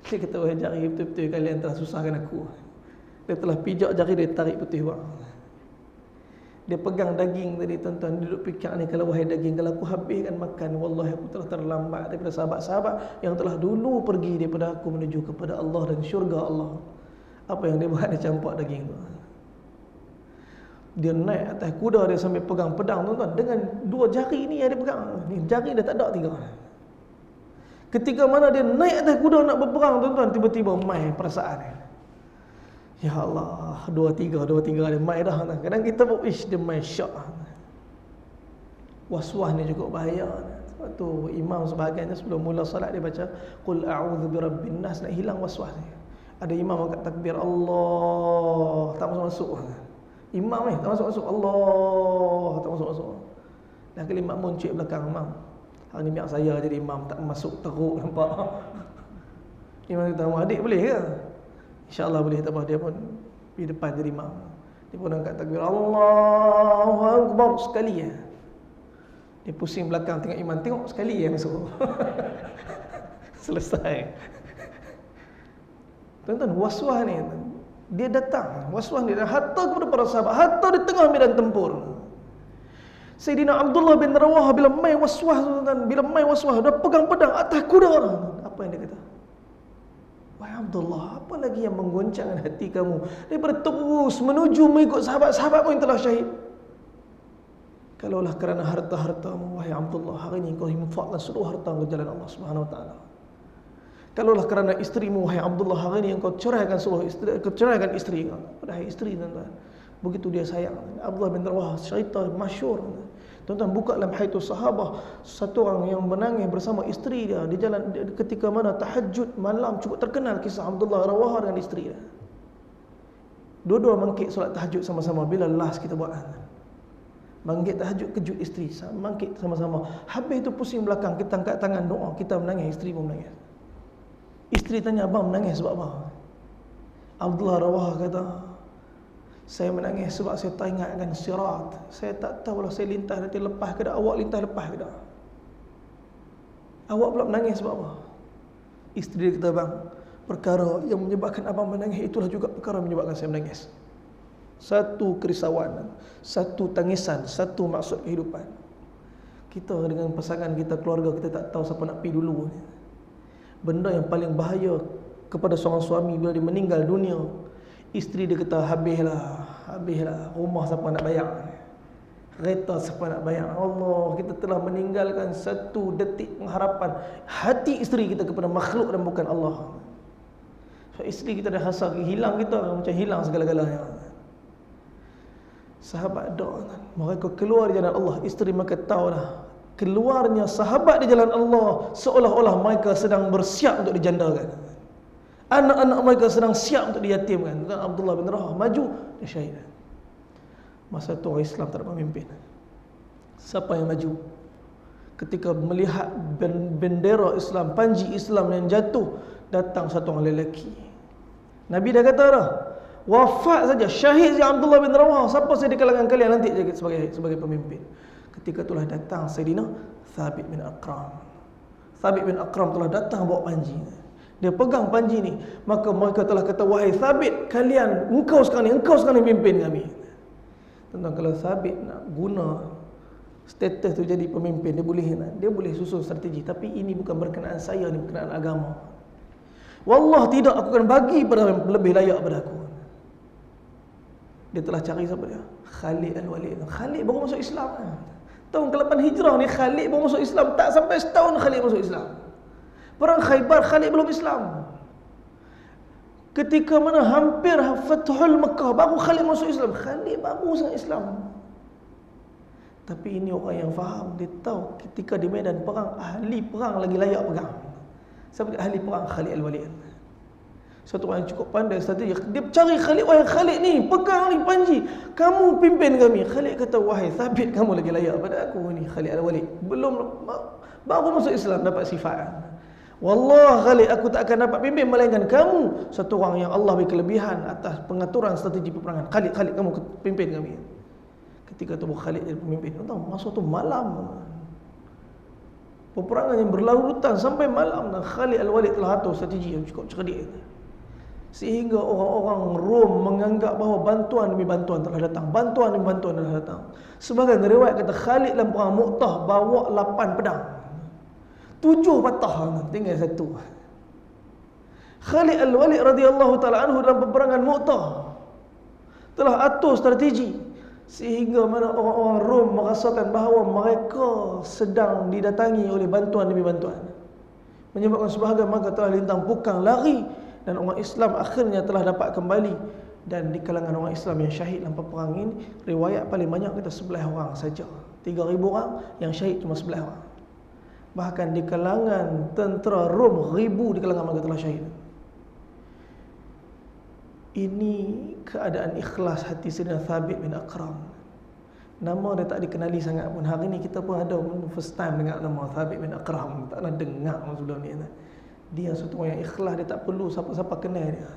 Dia kata, wahai jari betul-betul kalian telah susahkan aku. Dia telah pijak jari dia, tarik putih buat. Dia pegang daging tadi, tuan-tuan, duduk fikir ni, kalau wahai daging, kalau aku habiskan makan, wallahi aku telah terlambat daripada sahabat-sahabat yang telah dulu pergi daripada aku menuju kepada Allah dan syurga Allah. Apa yang dia buat? Dia campak daging tu. Dia naik atas kuda, dia sambil pegang pedang, tuan-tuan, dengan 2 jari ni yang dia pegang. Ni jari dia tak ada 3. Ketika mana dia naik atas kuda nak berperang, tuan-tuan, tiba-tiba mai perasaan dia. Ya Allah, 2-3 dia mai dah. Kadang kita pun dia mai syak. Was-was ni cukup bahaya. Sebab tu imam sebahagiannya sebelum mula solat dia baca qul a'udzu birabbin nas, nak hilang was-was ni. Ada imam angkat takbir Allah, tak masuk-masuk. Imam ni tak masuk-masuk, Allah tak masuk-masuk. Dan kali makmum cuik belakang imam. Hari ni biar saya jadi imam, tak masuk teruk, nampak. Imam kata, adik boleh ke? InsyaAllah boleh, tak apa. Dia pun di depan jadi imam. Dia pun angkat takbir, Allahu Akbar sekali ya. Dia pusing belakang tengok imam, tengok sekali ya masuk. Selesai. Tuan-tuan, waswas ni dia datang, waswas ni hatta kepada para sahabat, hatta di tengah medan tempur. Sayyidina Abdullah bin Rawah bila mai waswas, tuan-tuan, bila mai waswas dah pegang pedang atas kuda. Apa yang dia kata? Wahai Abdullah, apa lagi yang menggoncangkan hati kamu daripada terus menuju mengikut sahabat-sahabat pun yang telah syahid? Kalaulah kerana harta-hartamu, wahai Abdullah, hari ini kau infakkan seluruh harta ke jalan Allah Subhanahu wa taala. Kalaulah kerana isterimu, wahai Abdullah, hari ini engkau ceraikan seluruh isteri, ceraikan isteri kau. Padahal isteri, tuan-tuan, begitu dia sayang. Abdullah bin Rawah, cerita masyhur. Tuan-tuan, buka dalam Hayatus Sahabah, satu orang yang menangis bersama isteri dia di jalan ketika mana tahajud malam, cukup terkenal kisah Abdullah Rawah dengan isteri dia. Dua-dua mangkit solat tahajud sama-sama. Bila last kita buat mangkit tahajud, kejut isteri, mangkit sama-sama. Habis itu pusing belakang, kita angkat tangan doa, kita menangis, isteri pun menangis. Isteri tanya, abang menangis sebab apa? Abdullah Rawah kata, saya menangis sebab saya tak ingatkan sirat. Saya tak tahulah saya lintas nanti lepas ke tak, awak lintas lepas ke tak. Awak pula menangis sebab apa? Isteri dia kata, bang, perkara yang menyebabkan abang menangis itulah juga perkara yang menyebabkan saya menangis. Satu kerisauan, satu tangisan, satu maksud kehidupan. Kita dengan pasangan kita, keluarga kita tak tahu siapa nak pergi dulu. Benda yang paling bahaya kepada seorang suami bila dia meninggal dunia, isteri dia kata, habislah, rumah siapa nak bayar, kereta siapa nak bayar. Allah, kita telah meninggalkan satu detik pengharapan hati isteri kita kepada makhluk dan bukan Allah. So, isteri kita dah rasa hilang, kita macam hilang segala-galanya. Sahabat doa, mereka keluar di jalan Allah. Isteri mereka tahulah keluarnya sahabat di jalan Allah seolah-olah mereka sedang bersiap untuk dijandakan. Anak-anak mereka sedang siap untuk diyatimkan. Dan Abdullah bin Rawah maju, dia syahid. Masa itu orang Islam tak ada pemimpin. Siapa yang maju? Ketika melihat bendera Islam, panji Islam yang jatuh, datang satu orang lelaki. Nabi dah kata dah, wafat saja, syahid si Abdullah bin Rawah, siapa saya di kalangan kalian nanti jadi sebagai pemimpin. Ketika itulah datang Sayyidina Thabit bin Aqram. Thabit bin Aqram telah datang bawa panji. Dia pegang panji ni, maka mereka telah kata, wahai Thabit, engkau sekarang pimpin kami. Tentang kalau Thabit nak guna status tu jadi pemimpin, dia boleh susun strategi, tapi ini bukan berkenaan saya, ini berkenaan agama. Wallah tidak, aku akan bagi pada yang lebih layak pada aku. Dia telah cari siapa dia? Khalid Al-Walid. Khalid baru masuk Islam. Tahun ke-8 Hijrah ni Khalid baru masuk Islam. Tak sampai setahun Khalid masuk Islam. Perang Khaybar Khalid belum Islam. Ketika mana hampir Fathul Mekah baru Khalid masuk Islam. Khalid baru sangat Islam. Tapi ini orang yang faham. Dia tahu ketika di medan perang, ahli perang lagi layak pegang. Siapa ahli perang? Khalid Al-Walid. Satu orang yang cukup pandai strategi. Dia cari Khalid, wahai Khalid ni, pegang ni panji, kamu pimpin kami. Khalid kata, wahai Thabit, kamu lagi layak pada aku ni. Khalid Al-Walid baru masuk Islam dapat sifat. Wallah Khalid, aku tak akan dapat pimpin melainkan kamu, satu orang yang Allah beri kelebihan atas pengaturan strategi peperangan. Khalid, kamu pimpin kami. Ketika tu Khalid jadi pemimpin. Tahu masa tu malam, peperangan yang berlarutan sampai malam, dan Khalid Al-Walid telah atur strategi yang cukup cerdik. Sehingga orang-orang Rom menganggap bahawa bantuan demi bantuan telah datang. Bantuan demi bantuan telah datang. Sebagian riwayat kata Khalid dalam perang Mu'tah bawa 8 pedang. 7 patah, tinggal 1. Khalid Al-Walid radhiyallahu ta'ala anhu dalam peperangan Mu'tah telah atur strategi sehingga mana orang-orang Rom merasakan bahawa mereka sedang didatangi oleh bantuan demi bantuan. Menyebabkan sebahagian mereka telah lintang pukang lari, dan orang Islam akhirnya telah dapat kembali. Dan di kalangan orang Islam yang syahid dalam perang ini, riwayat paling banyak kita 11 orang saja. 3,000 orang, yang syahid cuma 11 orang. Bahkan di kalangan tentera Rom, 1,000 di kalangan mereka telah syahid. Ini keadaan ikhlas hati Sayyidina Thabit bin Aqram. Nama dia tak dikenali sangat pun. Hari ni kita pun ada first time dengar nama Thabit bin Aqram. Tak pernah dengar sebelum ni. Dia satu orang yang ikhlas, dia tak perlu siapa-siapa kenal dia.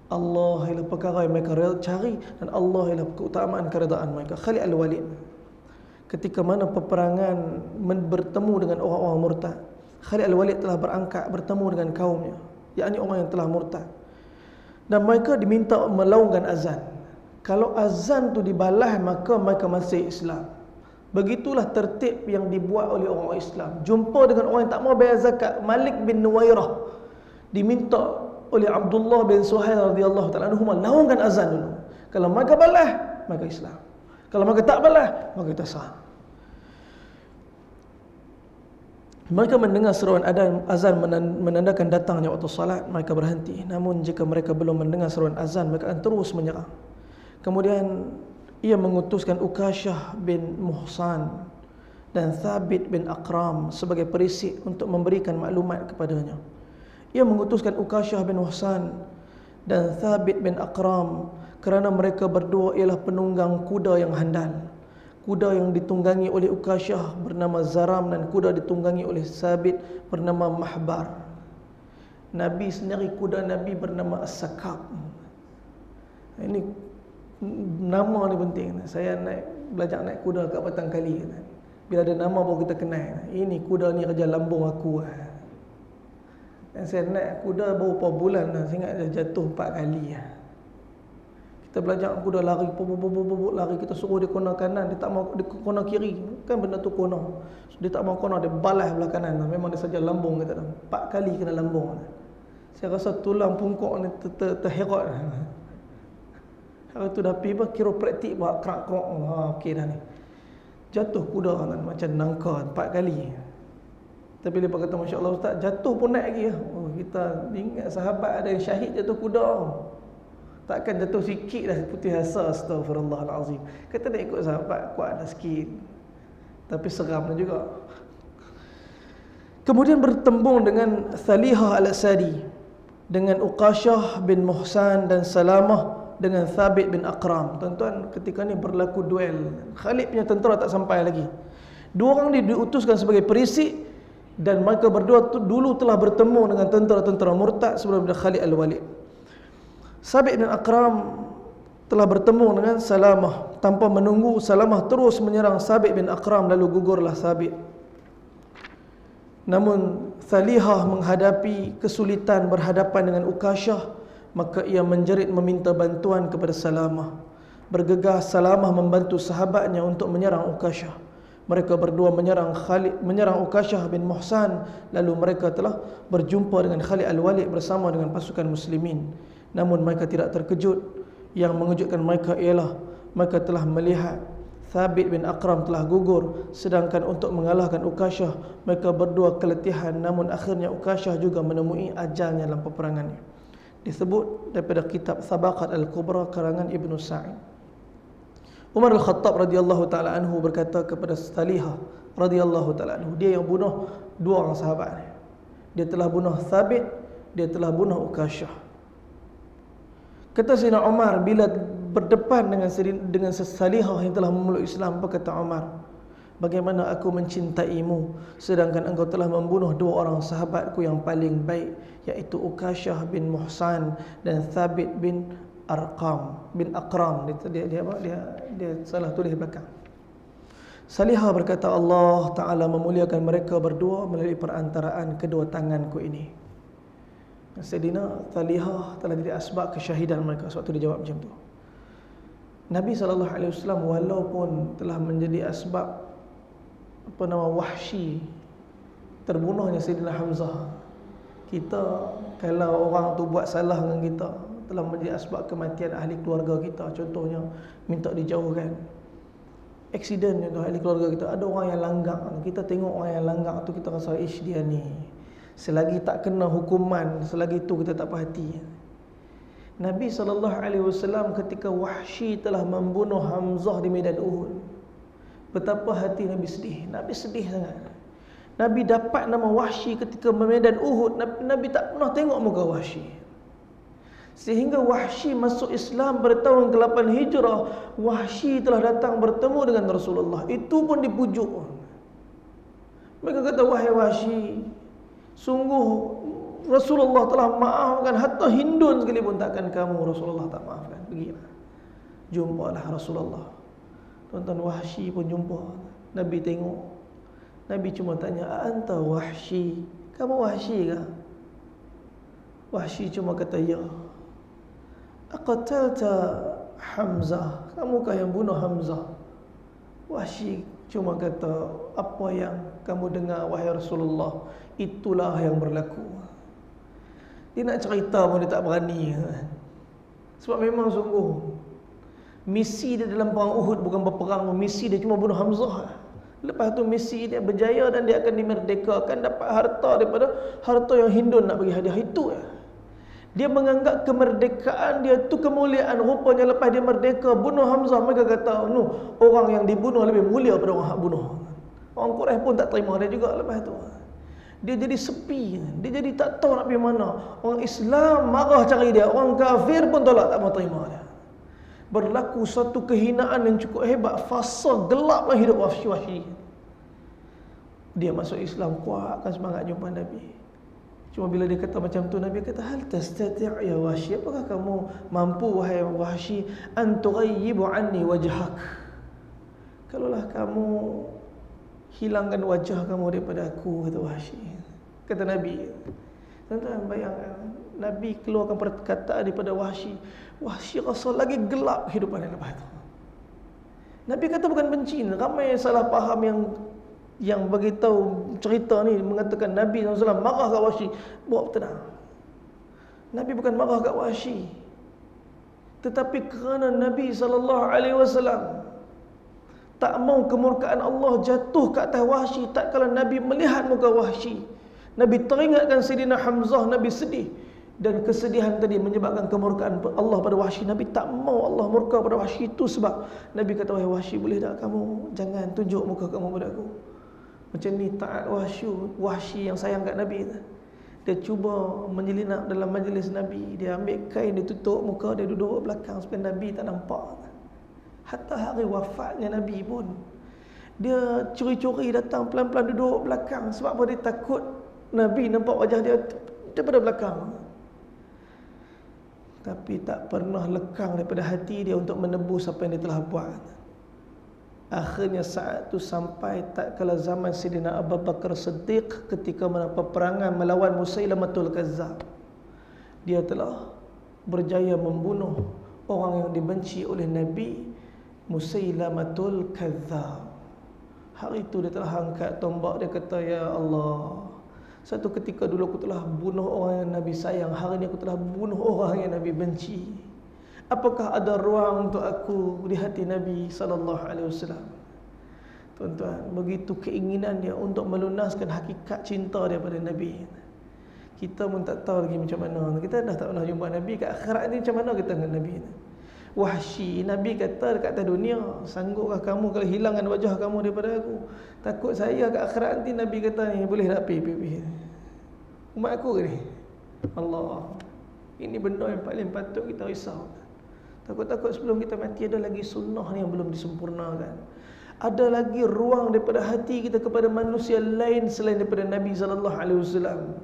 Allah ialah perkara yang mereka cari, dan Allah ialah keutamaan keredaan mereka. Khalid al-Walid, ketika mana peperangan bertemu dengan orang-orang murtad, Khalid al-Walid telah berangkat bertemu dengan kaumnya, yakni orang yang telah murtad, dan mereka diminta melaungkan azan. Kalau azan tu dibalas, maka mereka masih Islam. Begitulah tertib yang dibuat oleh orang Islam. Jumpa dengan orang yang tak mau bayar zakat, Malik bin Nuwairah diminta oleh Abdullah bin Suhail radhiyallahu ta'ala anhu laungkan azan dulu. Kalau mereka balas, maka Islam. Kalau mereka tak balas, maka kita sah. Mereka mendengar seruan azan menandakan datangnya waktu salat, mereka berhenti. Namun jika mereka belum mendengar seruan azan, mereka akan terus menyerang. Kemudian ia mengutuskan Ukasyah bin Muhsan dan Thabit bin Aqram sebagai perisik untuk memberikan maklumat kepadanya. Ia mengutuskan Ukasyah bin Muhsan dan Thabit bin Aqram kerana mereka berdua ialah penunggang kuda yang handal. Kuda yang ditunggangi oleh Ukasyah bernama Zaram, dan kuda ditunggangi oleh Thabit bernama Mahbar. Nabi sendiri, kuda Nabi bernama As-Sakab. Ini nama ni penting. Saya belajar naik kuda kat petang kali. Bila ada nama baru kita kenal. Ini kuda ni kerja lambung aku. Dan saya naik kuda baru beberapa bulan dah. Saya ingat dia jatuh 4 kali. Kita belajar kuda lari, lari, kita suruh dia kona kanan, dia tak mau, dia kona kiri. Kan benda tu kona. Dia tak mau kona, dia balas belah kanan. Memang dia saja lambung kata. 4 kali kena lambung. Saya rasa tulang pungkuk ni terherat. Hari tu dah pergi kiropraktik buat kerak-kerak. Okey dah ni. Jatuh kuda kan, macam nangka 4 kali. Tapi lepas kata Masya Allah Ustaz, jatuh pun naik lagi. Oh, kita ingat sahabat ada yang syahid jatuh kuda. Takkan jatuh sikit dah putih asa. Astaghfirullahalazim. Kata nak ikut sahabat, kuat dah sikit. Tapi seram juga. Kemudian bertembung dengan Thalihah al-Asadi, dengan Uqasyah bin Muhsan dan Salamah dengan Thabit bin Aqram. Tuan-tuan, ketika ni berlaku duel. Khalid punya tentera tak sampai lagi. Dua orang ni diutuskan sebagai perisik, dan mereka berdua dulu telah bertemu dengan tentera-tentera murtad sebelum Khalid al-Walid. Thabit bin Aqram telah bertemu dengan Salamah. Tanpa menunggu, Salamah terus menyerang Thabit bin Aqram, lalu gugurlah Thabit. Namun Thalihah menghadapi kesulitan berhadapan dengan Ukasyah, maka ia menjerit meminta bantuan kepada Salamah. Bergegas Salamah membantu sahabatnya untuk menyerang Ukasyah. Mereka berdua menyerang Ukasyah bin Muhsan, lalu mereka telah berjumpa dengan Khalid al-Walid bersama dengan pasukan muslimin. Namun mereka tidak terkejut. Yang mengejutkan mereka ialah mereka telah melihat Thabit bin Aqram telah gugur, sedangkan untuk mengalahkan Ukasyah mereka berdua keletihan. Namun akhirnya Ukasyah juga menemui ajalnya dalam peperangan ini. Disebut daripada kitab Sabaqat al-Kubra karangan Ibnu Sa'id. Umar al-Khattab radhiyallahu taala anhu berkata kepada Thalihah radhiyallahu taala anhu, dia yang bunuh dua orang sahabat ni. Dia telah bunuh Thabit, dia telah bunuh Ukasyah. Kata Sayyidina Umar bila berdepan dengan Thalihah yang telah memeluk Islam, apa kata Umar? Bagaimana aku mencintaimu sedangkan engkau telah membunuh dua orang sahabatku yang paling baik, iaitu Ukasyah bin Muhsan dan Thabit bin Aqram. Dia salah tulis belakang. Thalihah berkata, Allah Ta'ala memuliakan mereka berdua melalui perantaraan kedua tanganku ini. Sayyidina Thalihah telah jadi asbab kesyahidan mereka. Sewaktu dia jawab macam tu, Nabi SAW walaupun telah menjadi asbab Wahsy terbunuhnya Sayyidina Hamzah, kita kalau orang tu buat salah dengan kita, telah menjadi asbab kematian ahli keluarga kita. Contohnya minta dijauhkan, aksiden contoh ahli keluarga kita, ada orang yang langgar, kita tengok orang yang langgar tu kita rasa dia ni selagi tak kena hukuman, selagi tu kita tak perhati. Nabi SAW ketika Wahsy telah membunuh Hamzah di medan Uhud, betapa hati Nabi sedih. Nabi sedih sangat. Nabi dapat nama Wahsy ketika medan Uhud. Nabi tak pernah tengok muka Wahsy. Sehingga Wahsy masuk Islam pada tahun ke-8 Hijrah. Wahsy telah datang bertemu dengan Rasulullah. Itu pun dipujuk. Mereka kata, wahai Wahsy, sungguh Rasulullah telah maafkan, hatta Hindun sekalipun takkan kamu Rasulullah tak maafkan. Pergilah, jumpalah Rasulullah. Tuan-tuan, Wahsy pun jumpa. Nabi tengok. Nabi cuma tanya, anta Wahsy? Kamu Wahsy ke? Wahsy cuma kata, ya. Aqatalta Hamzah? Kamukah yang bunuh Hamzah? Wahsy cuma kata, apa yang kamu dengar wahai Rasulullah, itulah yang berlaku. Dia nak cerita pun dia tak berani. Sebab memang sungguh misi dia dalam perang Uhud bukan berperang, misi dia cuma bunuh Hamzah. Lepas tu misi dia berjaya dan dia akan dimerdekakan, dapat harta daripada harta yang Hindun nak bagi hadiah. Itu dia menganggap kemerdekaan dia tu kemuliaan. Rupanya lepas dia merdeka bunuh Hamzah, mereka kata, orang yang dibunuh lebih mulia daripada orang hak bunuh. Orang Quraisy pun tak terima dia juga. Lepas tu dia jadi sepi, dia jadi tak tahu nak pergi mana. Orang Islam marah cari dia, orang kafir pun tolak, tak mau terima dia. Berlaku satu kehinaan yang cukup hebat. Fasa gelaplah hidup Wahsy. Dia masuk Islam, kuatkan semangat jumpa Nabi. Cuma bila dia kata macam tu, Nabi kata, hal tastati' ya Wahsy, apakah kamu mampu wahai Wahsy an tughayyibu anni wajhak? Kalaulah kamu hilangkan wajah kamu daripada aku, kata Wahsy. Kata Nabi. Tuan-tuan bayangkan, Nabi keluarkan perkataan daripada Wahsy. Wahsy rasa lagi gelap kehidupan yang lepas tu. Nabi kata bukan benci. Ramai salah faham yang bagi tahu cerita ni mengatakan Nabi SAW marah kat Wahsy. Buat tenang. Nabi bukan marah kat Wahsy, tetapi kerana Nabi SAW tak mau kemurkaan Allah jatuh ke atas Wahsy. Tak kala Nabi melihat muka Wahsy, Nabi teringatkan Sayyidina Hamzah, Nabi sedih. Dan kesedihan tadi menyebabkan kemurkaan Allah pada Wahsy. Nabi tak mau Allah murka pada Wahsy. Itu sebab Nabi kata, wahai Wahsy, boleh tak kamu jangan tunjuk muka kamu pada aku. Macam ni taat Wahsy yang sayang kat Nabi. Dia cuba menyelinap dalam majlis Nabi. Dia ambil kain, dia tutup muka, dia duduk belakang supaya Nabi tak nampak. Hatta hari wafatnya Nabi pun dia curi-curi datang pelan-pelan duduk belakang. Sebab apa? Dia takut Nabi nampak wajah dia daripada belakang. Tapi tak pernah lekang daripada hati dia untuk menebus apa yang dia telah buat. Akhirnya saat itu sampai tak kala zaman Sayyidina Abu Bakar Siddiq ketika peperangan melawan Musailamatul Kazzab. Dia telah berjaya membunuh orang yang dibenci oleh Nabi, Musailamatul Kazzab. Hari itu dia telah angkat tombak, dia kata, ya Allah, satu ketika dulu aku telah bunuh orang yang Nabi sayang, hari ini aku telah bunuh orang yang Nabi benci. Apakah ada ruang untuk aku di hati Nabi SAW? Tuan-tuan, begitu keinginan dia untuk melunaskan hakikat cinta dia pada Nabi. Kita pun tak tahu lagi macam mana. Kita dah tak pernah jumpa Nabi. Kat akhirat ni macam mana kita dengan Nabi? Wahsy, Nabi kata dekat atas dunia, sanggupkah kamu kalau hilangkan wajah kamu daripada aku? Takut saya kat akhirat nanti Nabi kata ni, boleh tak pergi. Umat aku ke ni? Allah. Ini benda yang paling patut kita risau. Takut-takut sebelum kita mati ada lagi sunnah yang belum disempurnakan. Ada lagi ruang daripada hati kita kepada manusia lain selain daripada Nabi SAW.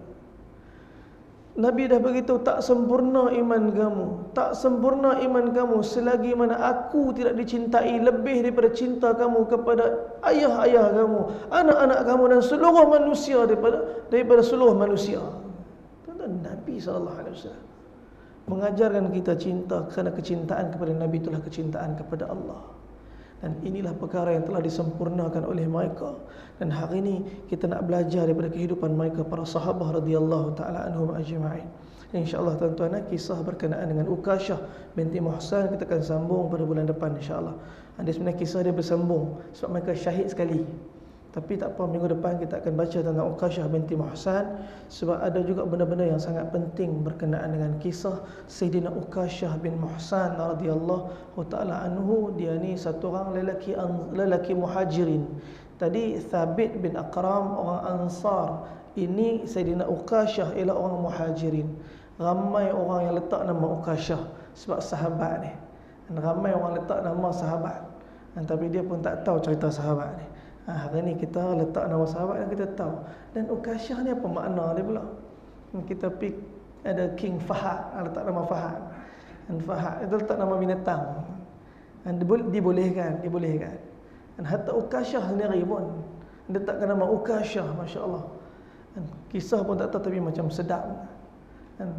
Nabi dah beritahu, tak sempurna iman kamu, tak sempurna iman kamu selagi mana aku tidak dicintai lebih daripada cinta kamu kepada ayah-ayah kamu, anak-anak kamu dan seluruh manusia daripada seluruh manusia. Tuan-tuan, Nabi SAW mengajarkan kita cinta kerana kecintaan kepada Nabi itulah kecintaan kepada Allah. Dan inilah perkara yang telah disempurnakan oleh mereka. Dan hari ini kita nak belajar daripada kehidupan mereka, para sahabat radhiyallahu taala anhum ajma'in. InsyaAllah tuan-tuan, kisah berkenaan dengan Uqashah binti Muhsan kita akan sambung pada bulan depan insyaAllah. Ada sebenarnya kisah dia bersambung sebab mereka syahid sekali. Tapi tak apa, minggu depan kita akan baca tentang Uqashah binti Muhsan, sebab ada juga benda-benda yang sangat penting berkenaan dengan kisah Sayyidina Uqashah bin Muhsan radhiyallahu taala anhu. Dia ni satu orang lelaki muhajirin. Tadi Thabit bin Aqram orang Ansar. Ini Sayyidina Uqashah ialah orang muhajirin. Ramai orang yang letak nama Ukasyah sebab sahabat ni. Dan ramai orang letak nama sahabat, tapi dia pun tak tahu cerita sahabat ni. Hari ni kita letak nama sahabat dan kita tahu. Dan Ukasyah ni apa makna dia pula? Kita pick ada King Fahad, letak nama Fahad. Dan Fahad itu letak nama binatang. Dan dibolehkan. Dan hatta Ukasyah sendiri pun letakkan nama Ukasyah, masya-Allah. Dan kisah pun tak tahu tapi macam sedap. Dan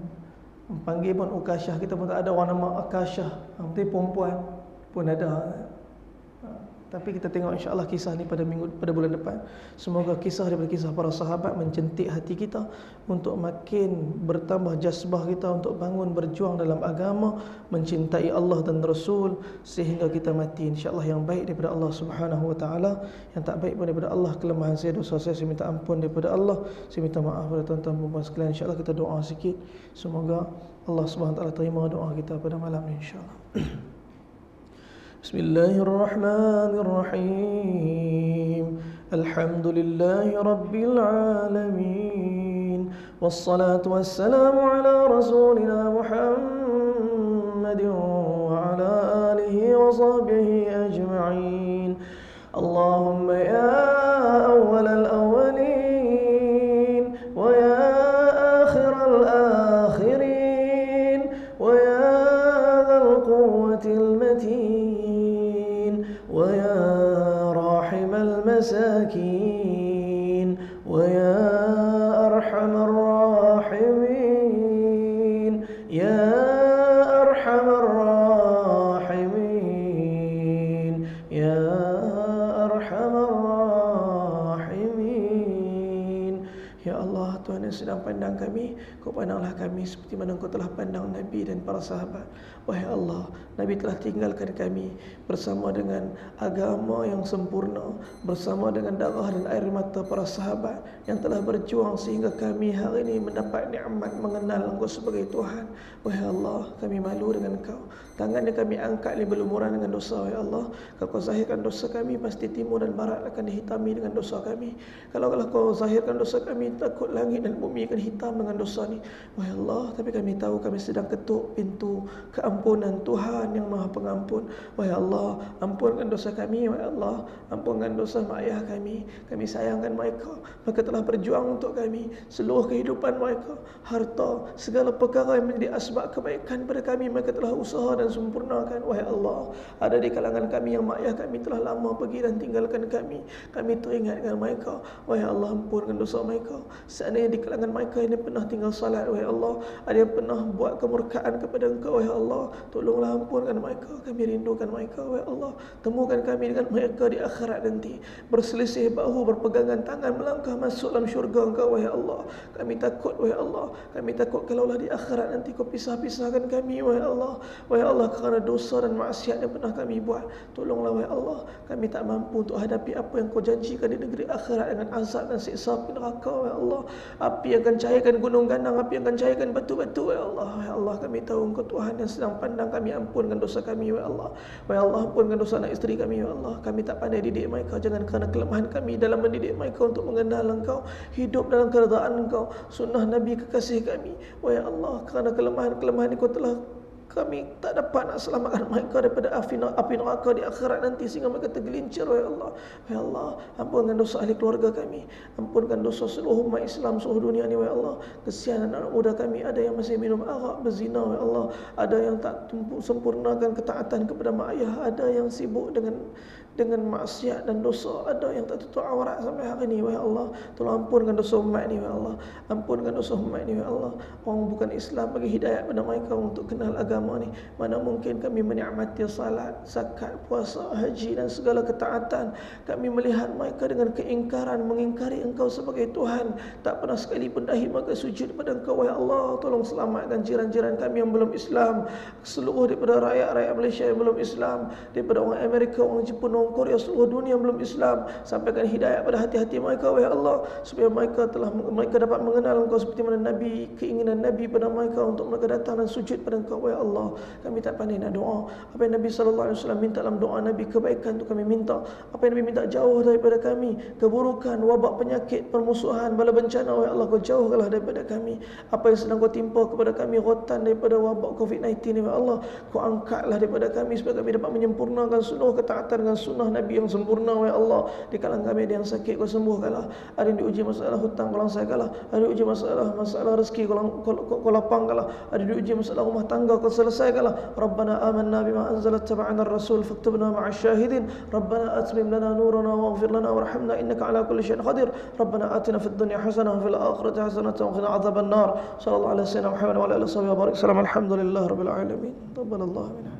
panggil pun Ukasyah, kita pun tak ada orang nama Akasyah. Nanti perempuan pun ada. Tapi kita tengok insya-Allah kisah ni pada bulan depan. Semoga kisah daripada kisah para sahabat mencentik hati kita untuk makin bertambah jazbah kita untuk bangun berjuang dalam agama, mencintai Allah dan Rasul sehingga kita mati insya-Allah yang baik daripada Allah Subhanahu wa taala, yang tak baik pun daripada Allah. Kelemahan saya, dosa saya minta ampun daripada Allah. Saya minta maaf kepada tuan-tuan dan puan sekalian. Insya-Allah kita doa sikit. Semoga Allah Subhanahu wa taala terima doa kita pada malam ni insya-Allah. Bismillahirrahmanirrahim. Alhamdulillahi rabbil alamin. Wassalatu wassalamu ala rasulina Muhammadin wa ala alihi wa sahbihi ajma'in. Allahumma ya awwal al-awwalin wa ya akhir al-akhirin wa ya dhal quwwati al-matin ويا راحم المساكين ويا أرحم الراحمين يا أرحم الراحمين يا أرحم الراحمين. Ya Allah, Tuhan yang sedang pandang kami, Kau pandanglah kami seperti mana Kau telah pandang Nabi dan para sahabat. Wahai Allah, Nabi telah tinggalkan kami bersama dengan agama yang sempurna, bersama dengan darah dan air mata para sahabat yang telah berjuang sehingga kami hari ini mendapat nikmat mengenal Engkau sebagai Tuhan. Wahai Allah, kami malu dengan Kau. Tangan yang kami angkat ini berlumuran dengan dosa. Wahai Allah, kalau Kau zahirkan dosa kami, pasti timur dan barat akan dihitami dengan dosa kami. Kalau Kau zahirkan dosa kami, takut langit dan bumi akan hitam dengan dosa ni. Wahai Allah, tapi kami tahu kami sedang ketuk pintu keampunan Tuhan yang Maha Pengampun. Wahai Allah, ampunkan dosa kami. Wahai Allah, ampunkan dosa mak ayah kami. Kami sayangkan mereka. Mereka telah berjuang untuk kami. Seluruh kehidupan mereka, harta, segala perkara yang menjadi asbab kebaikan pada kami, mereka telah usaha dan sempurnakan. Wahai Allah, ada di kalangan kami yang mak ayah kami telah lama pergi dan tinggalkan kami. Kami teringat dengan mereka. Wahai Allah, ampunkan dosa mereka. Seandainya di kalangan mereka yang pernah tinggal salat, wahai Allah, ada yang pernah buat kemurkaan kepada Engkau, wahai Allah, tolonglah ampunkan mereka. Kami rindukan mereka, wahai Allah. Temukan kami dengan mereka di akhirat nanti, berselisih bahu, berpegangan tangan, melangkah masuk dalam syurga Engkau, wahai Allah. Kami takut, wahai Allah, kami takut kalaulah di akhirat nanti Kau pisah-pisahkan kami, wahai Allah. Wahai Allah, kerana dosa dan maksiat yang pernah kami buat, tolonglah, wahai Allah. Kami tak mampu untuk hadapi apa yang Kau janjikan di negeri akhirat dengan azab dan siksa api neraka, wahai Allah. Api yang akan cairkan gunung ganang, api yang akan cairkan batu-batu, wahai Allah. Wahai Allah, kami tahu Engkau Tuhan yang sedang pandang kami. Ampunkan dosa kami, wahai Allah. Wahai Allah, ampunkan dosa anak isteri kami, wahai Allah. Kami tak pandai didik mereka. Jangan kerana kelemahan kami dalam mendidik mereka untuk mengenal Engkau, hidup dalam keredaan Engkau, sunnah Nabi kekasih kami. Wahai Allah, kerana kelemahan-kelemahan Engkau telah kami tak dapat nak selamatkan mereka daripada api neraka di akhirat nanti sehingga mereka tergelincir. Wahai Allah, wahai Allah, ampunkan dosa ahli keluarga kami, ampunkan dosa seluruh umat Islam seluruh dunia ni, wahai Allah. Kesian anak muda kami, ada yang masih minum arak, berzina, wahai Allah. Ada yang tak sempurnakan ketaatan kepada mak ayah, ada yang sibuk dengan maksiat dan dosa, ada yang tak tutup aurat sampai hari ini, wahai Allah. Tolong ampunkan dosa umat ni, wahai Allah. Ampunkan dosa umat ni, wahai Allah. Orang bukan Islam, bagi hidayat pada mereka untuk kenal agama ni. Mana mungkin kami menikmati salat, zakat, puasa, haji dan segala ketaatan. Kami melihat mereka dengan keingkaran, mengingkari Engkau sebagai Tuhan. Tak pernah sekali pun dahi mereka sujud pada Engkau, wahai Allah. Tolong selamatkan jiran-jiran kami yang belum Islam, seluruh daripada rakyat-rakyat Malaysia yang belum Islam, daripada orang Amerika, orang Jepun, orang Engkau ya seluruh dunia belum Islam. Sampaikan hidayah pada hati-hati mereka wahai Allah, supaya mereka dapat mengenal Engkau seperti mana Nabi, keinginan Nabi pada mereka untuk mereka datang dan sujud pada Engkau wahai Allah. Kami tak pandai nak doa. Apa yang Nabi SAW minta dalam doa Nabi, kebaikan itu kami minta. Apa yang Nabi minta jauh daripada kami, keburukan, wabak, penyakit, permusuhan, bala bencana wahai Allah, Kau jauhkanlah daripada kami. Apa yang sedang Kau timpa kepada kami, rotan daripada wabak COVID-19 wahai Allah, Kau angkatlah daripada kami supaya kami dapat menyempurnakan seluruh ketaatan dengan sunnah Nabi yang sempurna wahai Allah. Di kalangan kami ada yang sakit, Kau sembuhkanlah. Ada yang diuji masalah hutang, Kau langsaikanlah. Ada yang diuji masalah rezeki, Kau lapangkanlah. Ada yang diuji masalah rumah tangga, Kau selesaikanlah. Rabbana amanna bima anzalat taba'ana ar-rasul faktubna ma'asy syahidin. Rabbana atmim lana nurana waghfir lana warhamna innaka ala kulli syai'in qadir. Rabbana atina fid dunya hasanah wa fil akhirati hasanah wa qina adzaban nar. Sallallahu alaihi wasallam Muhammad wa ala alihi wa sahbihi wa barik. Alhamdulillah rabbil alamin. Taqabbalallahu minna.